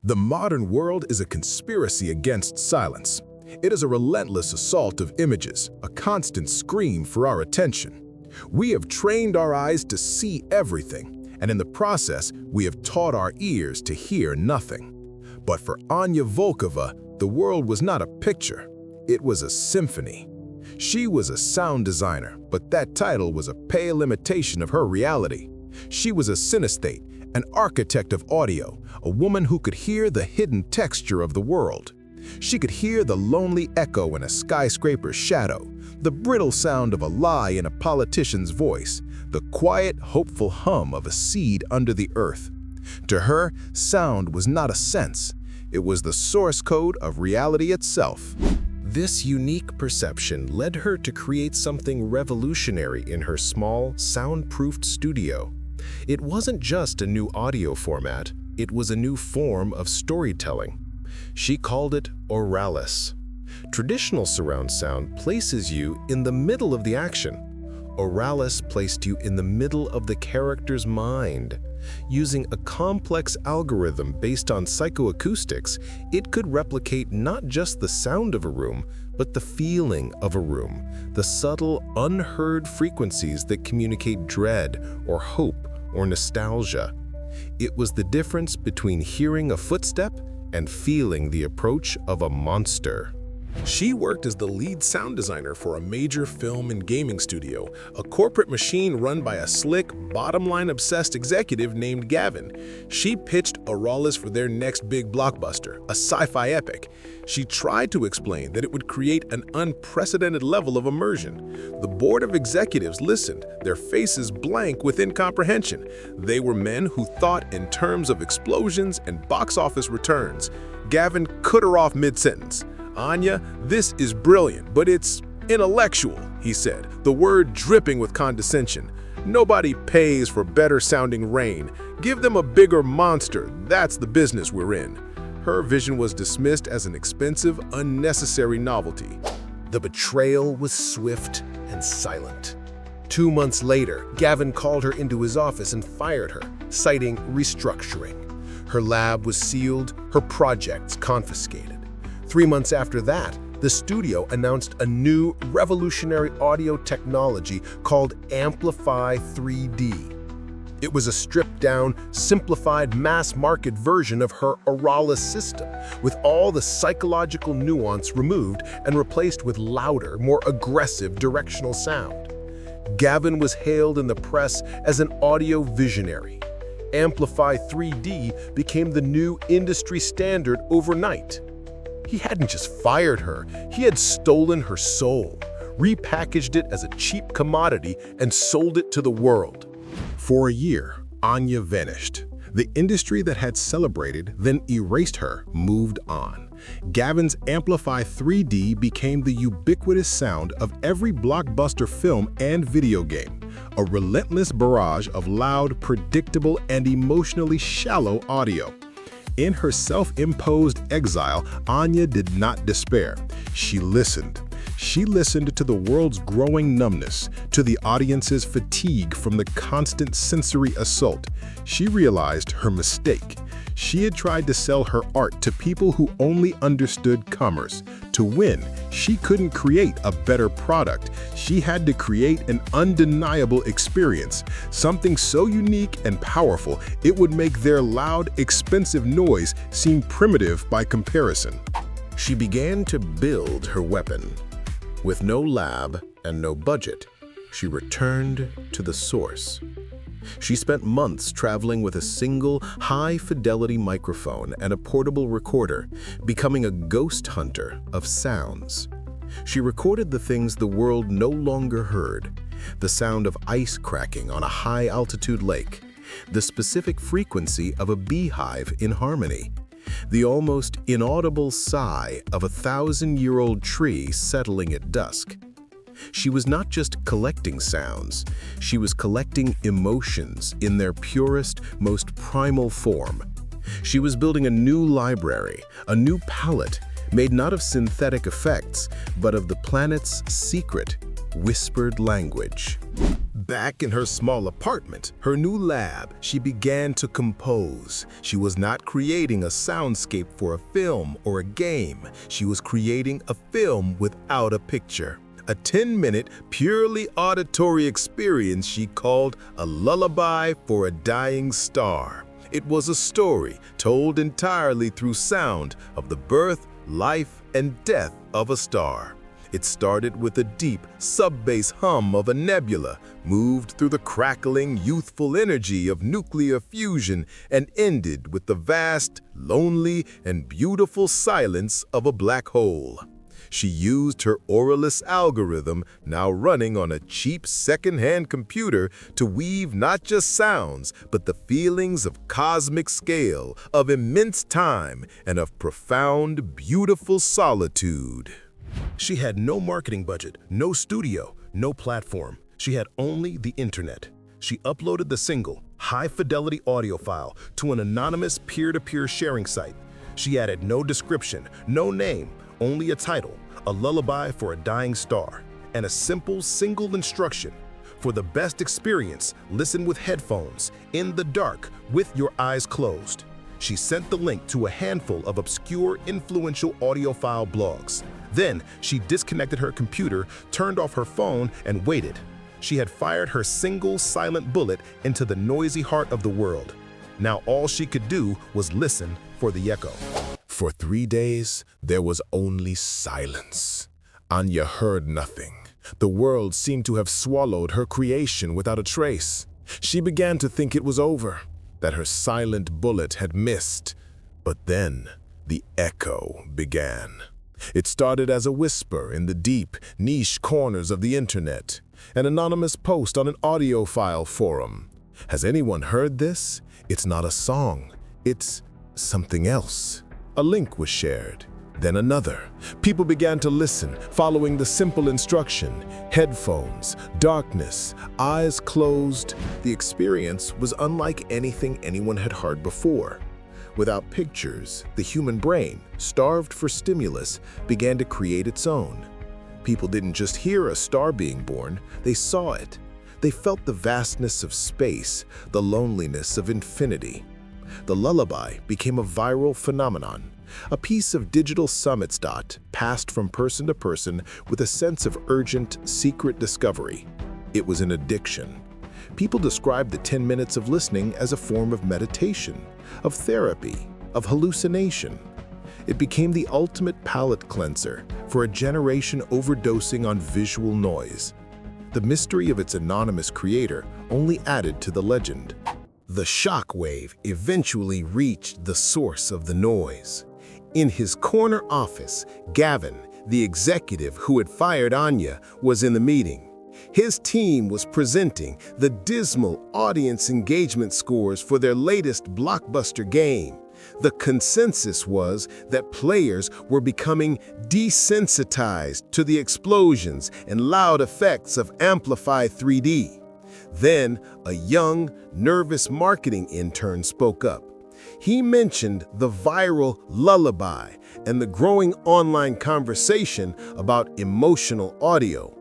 The modern world is a conspiracy against silence. It is a relentless assault of images, a constant scream for our attention. We have trained our eyes to see everything, and in the process, we have taught our ears to hear nothing. But for Anya Volkova, the world was not a picture. It was a symphony. She was a sound designer, but that title was a pale imitation of her reality. She was a synesthete, an architect of audio, a woman who could hear the hidden texture of the world. She could hear the lonely echo in a skyscraper's shadow, the brittle sound of a lie in a politician's voice, the quiet, hopeful hum of a seed under the earth. To her, sound was not a sense. It was the source code of reality itself. This unique perception led her to create something revolutionary in her small, soundproofed studio. It wasn't just a new audio format, it was a new form of storytelling. She called it Oralis. Traditional surround sound places you in the middle of the action. Oralis placed you in the middle of the character's mind. Using a complex algorithm based on psychoacoustics, it could replicate not just the sound of a room, but the feeling of a room, the subtle, unheard frequencies that communicate dread or hope or nostalgia. It was the difference between hearing a footstep and feeling the approach of a monster. She worked as the lead sound designer for a major film and gaming studio, a corporate machine run by a slick, bottom-line obsessed executive named Gavin. She pitched Oralis for their next big blockbuster, a sci-fi epic. She tried to explain that it would create an unprecedented level of immersion. The board of executives listened, their faces blank with incomprehension. They were men who thought in terms of explosions and box office returns. Gavin cut her off mid-sentence. "Anya, this is brilliant, but it's intellectual," he said, the word dripping with condescension. "Nobody pays for better-sounding rain. Give them a bigger monster. That's the business we're in." Her vision was dismissed as an expensive, unnecessary novelty. The betrayal was swift and silent. 2 months later, Gavin called her into his office and fired her, citing restructuring. Her lab was sealed, her projects confiscated. 3 months after that, the studio announced a new revolutionary audio technology called Amplify 3D. It was a stripped-down, simplified, mass-market version of her Oralis system, with all the psychological nuance removed and replaced with louder, more aggressive directional sound. Gavin was hailed in the press as an audio visionary. Amplify 3D became the new industry standard overnight. He hadn't just fired her, he had stolen her soul, repackaged it as a cheap commodity, and sold it to the world. For a year, Anya vanished. The industry that had celebrated, then erased her, moved on. Gavin's Amplify 3D became the ubiquitous sound of every blockbuster film and video game, a relentless barrage of loud, predictable, and emotionally shallow audio. In her self-imposed exile, Anya did not despair. She listened. She listened to the world's growing numbness, to the audience's fatigue from the constant sensory assault. She realized her mistake. She had tried to sell her art to people who only understood commerce. To win, she couldn't create a better product. She had to create an undeniable experience, something so unique and powerful it would make their loud, expensive noise seem primitive by comparison. She began to build her weapon. With no lab and no budget, she returned to the source. She spent months traveling with a single, high-fidelity microphone and a portable recorder, becoming a ghost hunter of sounds. She recorded the things the world no longer heard: the sound of ice cracking on a high-altitude lake, the specific frequency of a beehive in harmony, the almost inaudible sigh of a 1,000-year-old tree settling at dusk. She was not just collecting sounds, she was collecting emotions in their purest, most primal form. She was building a new library, a new palette, made not of synthetic effects, but of the planet's secret, whispered language. Back in her small apartment, her new lab, she began to compose. She was not creating a soundscape for a film or a game. She was creating a film without a picture. A 10-minute, purely auditory experience she called A Lullaby for a Dying Star. It was a story told entirely through sound of the birth, life, and death of a star. It started with a deep, sub-bass hum of a nebula, moved through the crackling, youthful energy of nuclear fusion, and ended with the vast, lonely, and beautiful silence of a black hole. She used her Auralus algorithm, now running on a cheap second-hand computer, to weave not just sounds, but the feelings of cosmic scale, of immense time, and of profound, beautiful solitude. She had no marketing budget, no studio, no platform. She had only the internet. She uploaded the single, high-fidelity audio file to an anonymous peer-to-peer sharing site. She added no description, no name, only a title, A Lullaby for a Dying Star, and a simple single instruction. For the best experience, listen with headphones, in the dark, with your eyes closed. She sent the link to a handful of obscure, influential audiophile blogs. Then, she disconnected her computer, turned off her phone, and waited. She had fired her single silent bullet into the noisy heart of the world. Now all she could do was listen for the echo. For 3 days, there was only silence. Anya heard nothing. The world seemed to have swallowed her creation without a trace. She began to think it was over, that her silent bullet had missed. But then, the echo began. It started as a whisper in the deep, niche corners of the internet, an anonymous post on an audiophile forum. Has anyone heard this? It's not a song. It's something else. A link was shared, then another. People began to listen, following the simple instruction: headphones, darkness, eyes closed. The experience was unlike anything anyone had heard before. Without pictures, the human brain, starved for stimulus, began to create its own. People didn't just hear a star being born, they saw it. They felt the vastness of space, the loneliness of infinity. The lullaby became a viral phenomenon, a piece of digital summits passed from person to person with a sense of urgent, secret discovery. It was an addiction. People described the 10 minutes of listening as a form of meditation, of therapy, of hallucination. It became the ultimate palate cleanser for a generation overdosing on visual noise. The mystery of its anonymous creator only added to the legend. The shockwave eventually reached the source of the noise. In his corner office, Gavin, the executive who had fired Anya, was in the meeting. His team was presenting the dismal audience engagement scores for their latest blockbuster game. The consensus was that players were becoming desensitized to the explosions and loud effects of amplified 3D. Then, a young, nervous marketing intern spoke up. He mentioned the viral lullaby and the growing online conversation about emotional audio.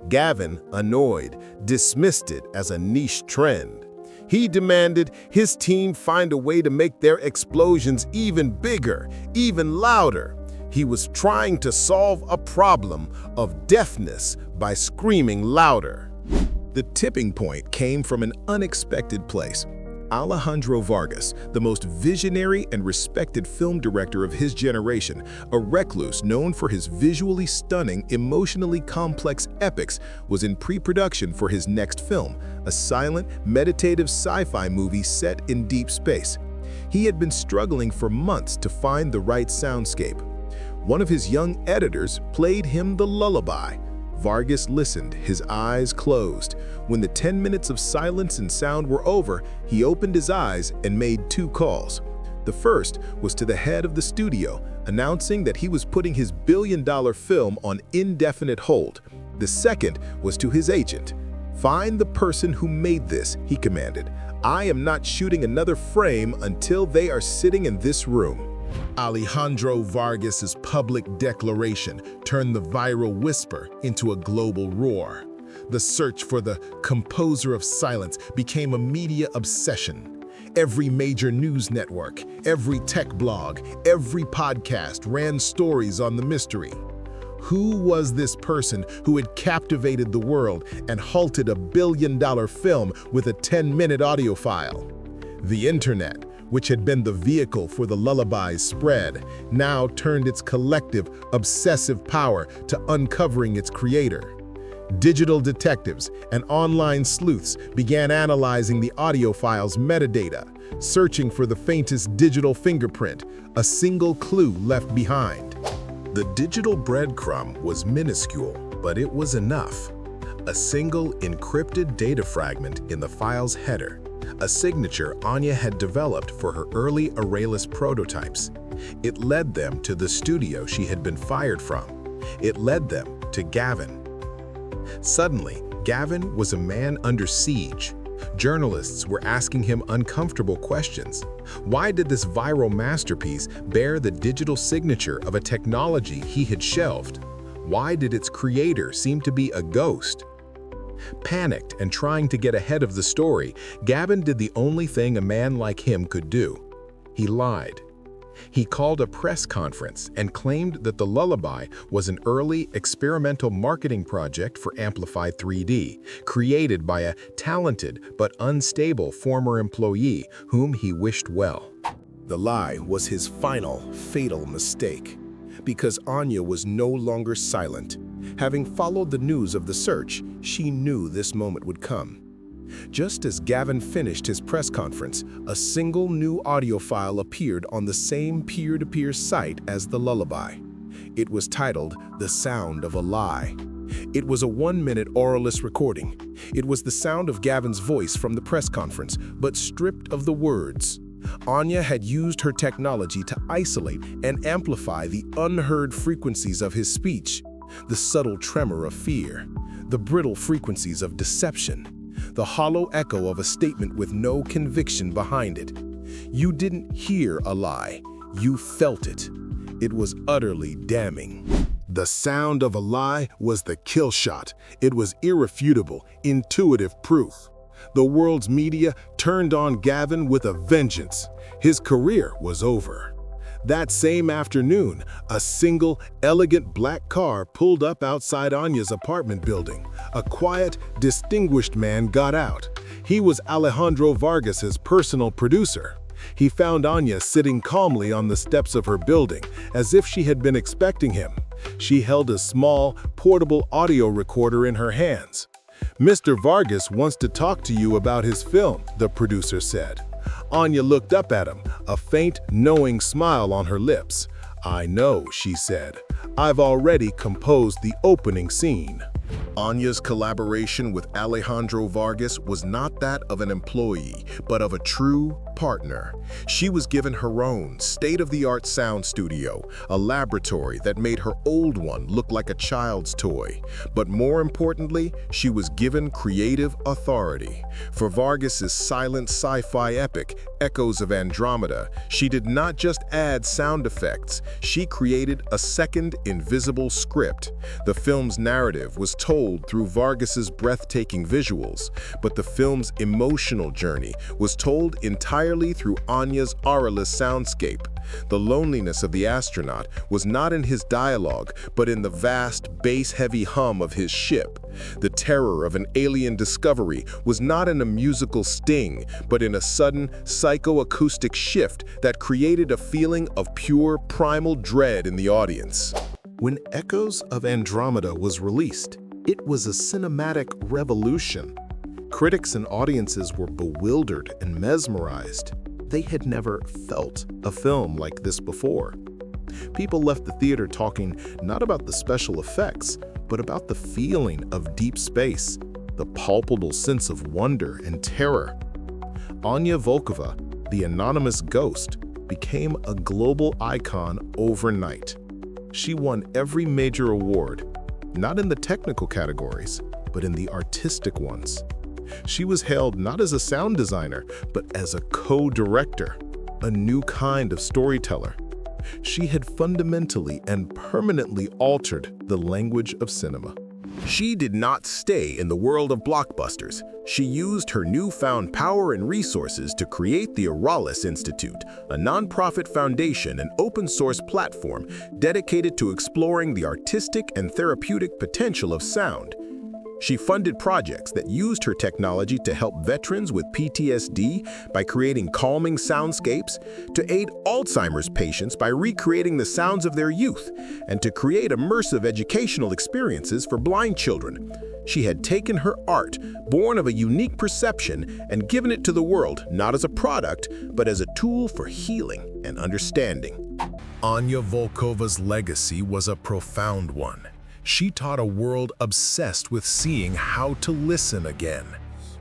Gavin, annoyed, dismissed it as a niche trend. He demanded his team find a way to make their explosions even bigger, even louder. He was trying to solve a problem of deafness by screaming louder. The tipping point came from an unexpected place. Alejandro Vargas, the most visionary and respected film director of his generation, a recluse known for his visually stunning, emotionally complex epics, was in pre-production for his next film, a silent, meditative sci-fi movie set in deep space. He had been struggling for months to find the right soundscape. One of his young editors played him the lullaby. Vargas listened, his eyes closed. When the 10 minutes of silence and sound were over, he opened his eyes and made 2 calls. The first was to the head of the studio, announcing that he was putting his billion-dollar film on indefinite hold. The second was to his agent. "Find the person who made this," he commanded. "I am not shooting another frame until they are sitting in this room." Alejandro Vargas's public declaration turned the viral whisper into a global roar. The search for the composer of silence became a media obsession. Every major news network, every tech blog, every podcast ran stories on the mystery. Who was this person who had captivated the world and halted a billion-dollar film with a 10-minute audio file? The internet, which had been the vehicle for the lullaby's spread, now turned its collective, obsessive power to uncovering its creator. Digital detectives and online sleuths began analyzing the audio file's metadata, searching for the faintest digital fingerprint, a single clue left behind. The digital breadcrumb was minuscule, but it was enough. A single encrypted data fragment in the file's header, a signature Anya had developed for her early arrayless prototypes. It led them to the studio she had been fired from. It led them to Gavin. Suddenly, Gavin was a man under siege. Journalists were asking him uncomfortable questions. Why did this viral masterpiece bear the digital signature of a technology he had shelved? Why did its creator seem to be a ghost? Panicked and trying to get ahead of the story, Gavin did the only thing a man like him could do. He lied. He called a press conference and claimed that the lullaby was an early experimental marketing project for Amplify 3D, created by a talented but unstable former employee whom he wished well. The lie was his final, fatal mistake, because Anya was no longer silent. Having followed the news of the search, she knew this moment would come. Just as Gavin finished his press conference, a single new audio file appeared on the same peer-to-peer site as the lullaby. It was titled "The Sound of a Lie." It was a 1-minute auraless recording. It was the sound of Gavin's voice from the press conference, but stripped of the words. Anya had used her technology to isolate and amplify the unheard frequencies of his speech, the subtle tremor of fear, the brittle frequencies of deception, the hollow echo of a statement with no conviction behind it. You didn't hear a lie, you felt it. It was utterly damning. The sound of a lie was the kill shot. It was irrefutable, intuitive proof. The world's media turned on Gavin with a vengeance. His career was over. That same afternoon, a single, elegant black car pulled up outside Anya's apartment building. A quiet, distinguished man got out. He was Alejandro Vargas's personal producer. He found Anya sitting calmly on the steps of her building, as if she had been expecting him. She held a small, portable audio recorder in her hands. "Mr. Vargas wants to talk to you about his film," the producer said. Anya looked up at him, a faint, knowing smile on her lips. "I know," she said. "I've already composed the opening scene." Anya's collaboration with Alejandro Vargas was not that of an employee, but of a true partner. She was given her own state-of-the-art sound studio, a laboratory that made her old one look like a child's toy. But more importantly, she was given creative authority. For Vargas's silent sci-fi epic, Echoes of Andromeda, she did not just add sound effects, she created a second invisible script. The film's narrative was told through Vargas's breathtaking visuals, but the film's emotional journey was told entirely through Anya's auraless soundscape. The loneliness of the astronaut was not in his dialogue, but in the vast, bass-heavy hum of his ship. The terror of an alien discovery was not in a musical sting, but in a sudden, psychoacoustic shift that created a feeling of pure, primal dread in the audience. When Echoes of Andromeda was released, it was a cinematic revolution. Critics and audiences were bewildered and mesmerized. They had never felt a film like this before. People left the theater talking not about the special effects, but about the feeling of deep space, the palpable sense of wonder and terror. Anya Volkova, the anonymous ghost, became a global icon overnight. She won every major award, not in the technical categories, but in the artistic ones. She was hailed not as a sound designer, but as a co-director, a new kind of storyteller. She had fundamentally and permanently altered the language of cinema. She did not stay in the world of blockbusters. She used her newfound power and resources to create the Auralis Institute, a nonprofit foundation and open-source platform dedicated to exploring the artistic and therapeutic potential of sound. She funded projects that used her technology to help veterans with PTSD by creating calming soundscapes, to aid Alzheimer's patients by recreating the sounds of their youth, and to create immersive educational experiences for blind children. She had taken her art, born of a unique perception, and given it to the world not as a product, but as a tool for healing and understanding. Anya Volkova's legacy was a profound one. She taught a world obsessed with seeing how to listen again.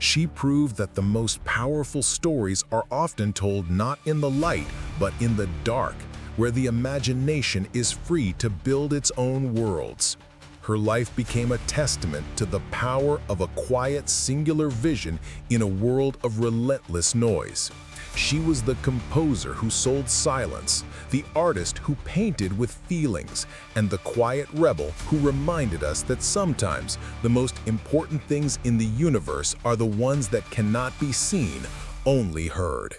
She proved that the most powerful stories are often told not in the light, but in the dark, where the imagination is free to build its own worlds. Her life became a testament to the power of a quiet, singular vision in a world of relentless noise. She was the composer who sold silence, the artist who painted with feelings, and the quiet rebel who reminded us that sometimes the most important things in the universe are the ones that cannot be seen, only heard.